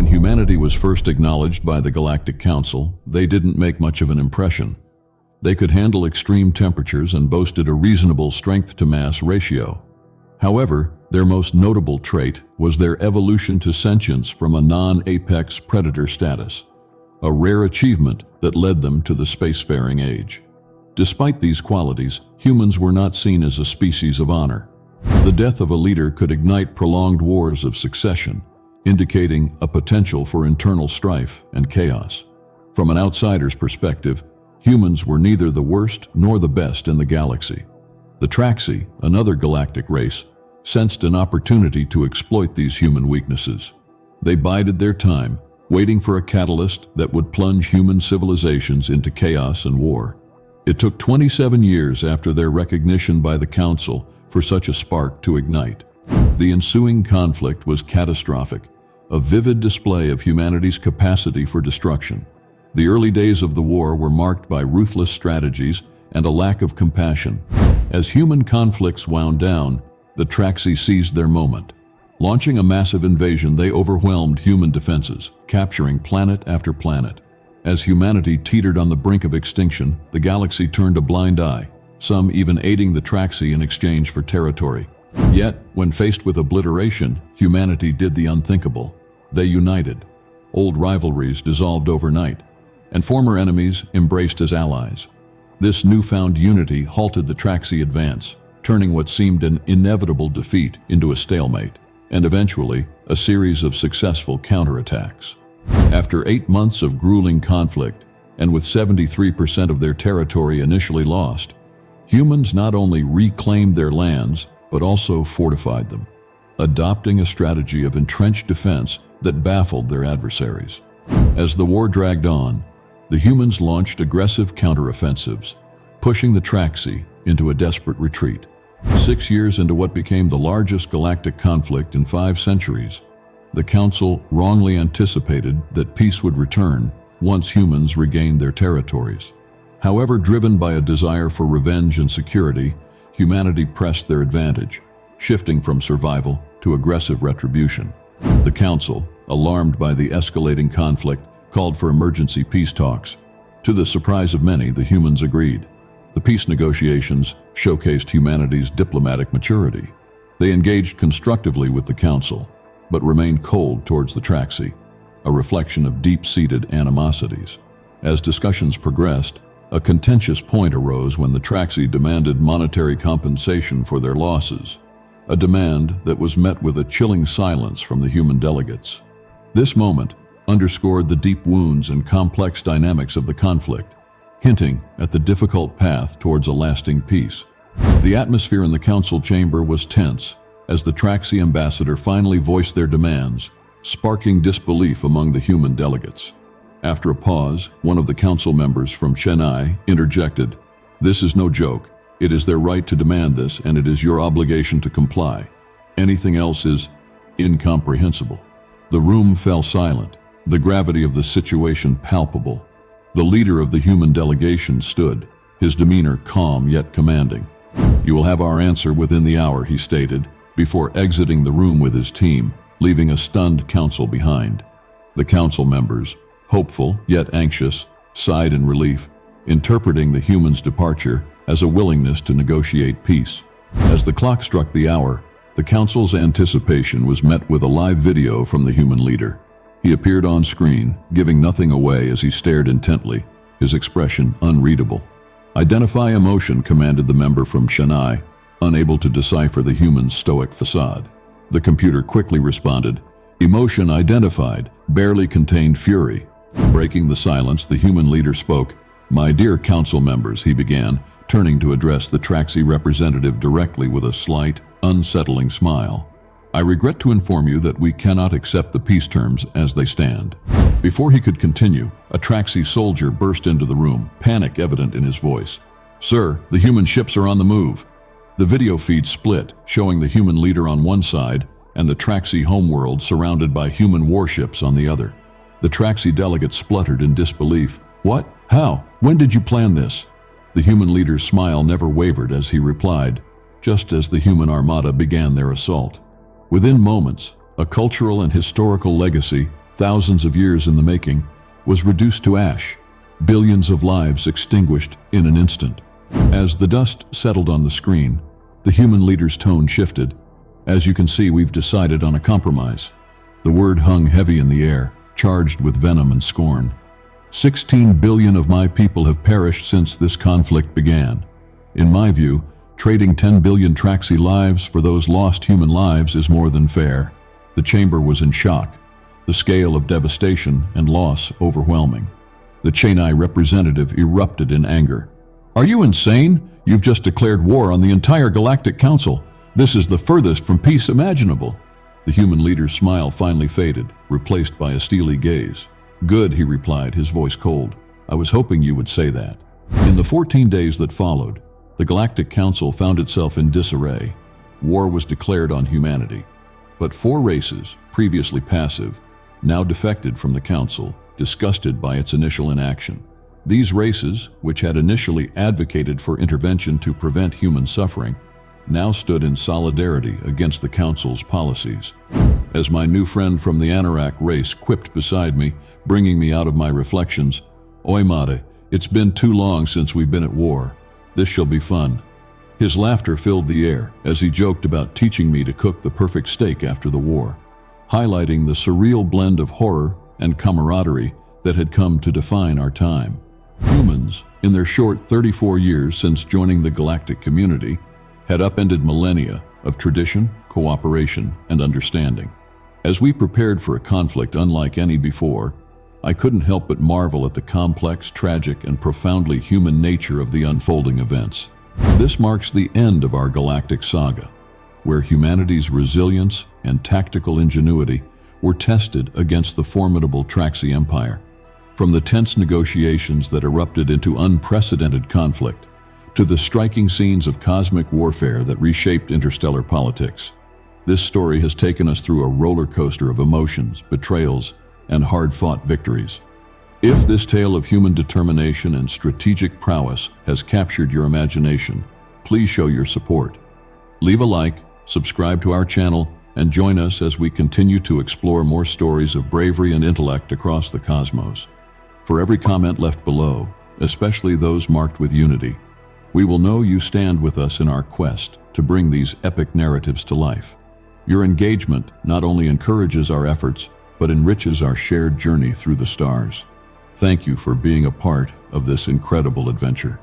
When humanity was first acknowledged by the Galactic Council, they didn't make much of an impression. They could handle extreme temperatures and boasted a reasonable strength-to-mass ratio. However, their most notable trait was their evolution to sentience from a non-apex predator status, a rare achievement that led them to the spacefaring age. Despite these qualities, humans were not seen as a species of honor. The death of a leader could ignite prolonged wars of succession, indicating a potential for internal strife and chaos. From an outsider's perspective, humans were neither the worst nor the best in the galaxy. The Traxi, another galactic race, sensed an opportunity to exploit these human weaknesses. They bided their time, waiting for a catalyst that would plunge human civilizations into chaos and war. It took 27 years after their recognition by the Council for such a spark to ignite. The ensuing conflict was catastrophic, a vivid display of humanity's capacity for destruction. The early days of the war were marked by ruthless strategies and a lack of compassion. As human conflicts wound down, the Traxi seized their moment. Launching a massive invasion, they overwhelmed human defenses, capturing planet after planet. As humanity teetered on the brink of extinction, the galaxy turned a blind eye, some even aiding the Traxi in exchange for territory. Yet, when faced with obliteration, humanity did the unthinkable. They united. Old rivalries dissolved overnight, and former enemies embraced as allies. This newfound unity halted the Traxi advance, turning what seemed an inevitable defeat into a stalemate, and eventually a series of successful counterattacks. After 8 months of grueling conflict, and with 73% of their territory initially lost, humans not only reclaimed their lands, but also fortified them, adopting a strategy of entrenched defense that baffled their adversaries. As the war dragged on, the humans launched aggressive counteroffensives, pushing the Traxi into a desperate retreat. 6 years into what became the largest galactic conflict in 5 centuries, the Council wrongly anticipated that peace would return once humans regained their territories. However, driven by a desire for revenge and security, humanity pressed their advantage, shifting from survival to aggressive retribution. The Council, alarmed by the escalating conflict, called for emergency peace talks. To the surprise of many, the humans agreed. The peace negotiations showcased humanity's diplomatic maturity. They engaged constructively with the Council, but remained cold towards the Traxi, a reflection of deep-seated animosities. As discussions progressed, a contentious point arose when the Traxi demanded monetary compensation for their losses, a demand that was met with a chilling silence from the human delegates. This moment underscored the deep wounds and complex dynamics of the conflict, hinting at the difficult path towards a lasting peace. The atmosphere in the council chamber was tense as the Traxi ambassador finally voiced their demands, sparking disbelief among the human delegates. After a pause, one of the council members from Chennai interjected, "This is no joke. It is their right to demand this, and it is your obligation to comply. Anything else is incomprehensible." The room fell silent, the gravity of the situation palpable. The leader of the human delegation stood, his demeanor calm yet commanding. "You will have our answer within the hour," he stated, before exiting the room with his team, leaving a stunned council behind. The council members, hopeful yet anxious, sighed in relief, interpreting the human's departure as a willingness to negotiate peace. As the clock struck the hour, the council's anticipation was met with a live video from the human leader. He appeared on screen, giving nothing away as he stared intently, his expression unreadable. "Identify emotion," commanded the member from Chennai, unable to decipher the human's stoic facade. The computer quickly responded, "Emotion identified, barely contained fury." Breaking the silence, the human leader spoke. "My dear council members," he began, turning to address the Traxi representative directly with a slight, unsettling smile. "I regret to inform you that we cannot accept the peace terms as they stand." Before he could continue, a Traxi soldier burst into the room, panic evident in his voice. "Sir, the human ships are on the move." The video feed split, showing the human leader on one side and the Traxi homeworld surrounded by human warships on the other. The Traxi delegate spluttered in disbelief. "What? How? When did you plan this?" The human leader's smile never wavered as he replied, "Just as the human armada began their assault." Within moments, a cultural and historical legacy thousands of years in the making, was reduced to ash, billions of lives extinguished in an instant. As the dust settled on the screen, the human leader's tone shifted. As you can see, we've decided on a compromise. The word hung heavy in the air, charged with venom and scorn. 16 billion of my people have perished since this conflict began. In my view, trading 10 billion Traxi lives for those lost human lives is more than fair. The chamber was in shock, the scale of devastation and loss overwhelming. The Chennai representative erupted in anger. "Are you insane? You've just declared war on the entire Galactic Council. This is the furthest from peace imaginable." The human leader's smile finally faded, replaced by a steely gaze. "Good," he replied, his voice cold. "I was hoping you would say that." In the 14 days that followed, the Galactic Council found itself in disarray. War was declared on humanity. But 4 races, previously passive, now defected from the Council, disgusted by its initial inaction. These races, which had initially advocated for intervention to prevent human suffering, now stood in solidarity against the Council's policies. As my new friend from the Anorak race quipped beside me, bringing me out of my reflections, "Oi Mate, it's been too long since we've been at war. This shall be fun." His laughter filled the air as he joked about teaching me to cook the perfect steak after the war, highlighting the surreal blend of horror and camaraderie that had come to define our time. Humans, in their short 34 years since joining the galactic community, had upended millennia of tradition, cooperation, and understanding. As we prepared for a conflict unlike any before, I couldn't help but marvel at the complex, tragic, and profoundly human nature of the unfolding events. This marks the end of our galactic saga, where humanity's resilience and tactical ingenuity were tested against the formidable Traxi Empire. From the tense negotiations that erupted into unprecedented conflict, to the striking scenes of cosmic warfare that reshaped interstellar politics, this story has taken us through a roller coaster of emotions, betrayals, and hard-fought victories. If this tale of human determination and strategic prowess has captured your imagination, please show your support. Leave a like, subscribe to our channel, and join us as we continue to explore more stories of bravery and intellect across the cosmos. For every comment left below, especially those marked with unity, we will know you stand with us in our quest to bring these epic narratives to life. Your engagement not only encourages our efforts, but enriches our shared journey through the stars. Thank you for being a part of this incredible adventure.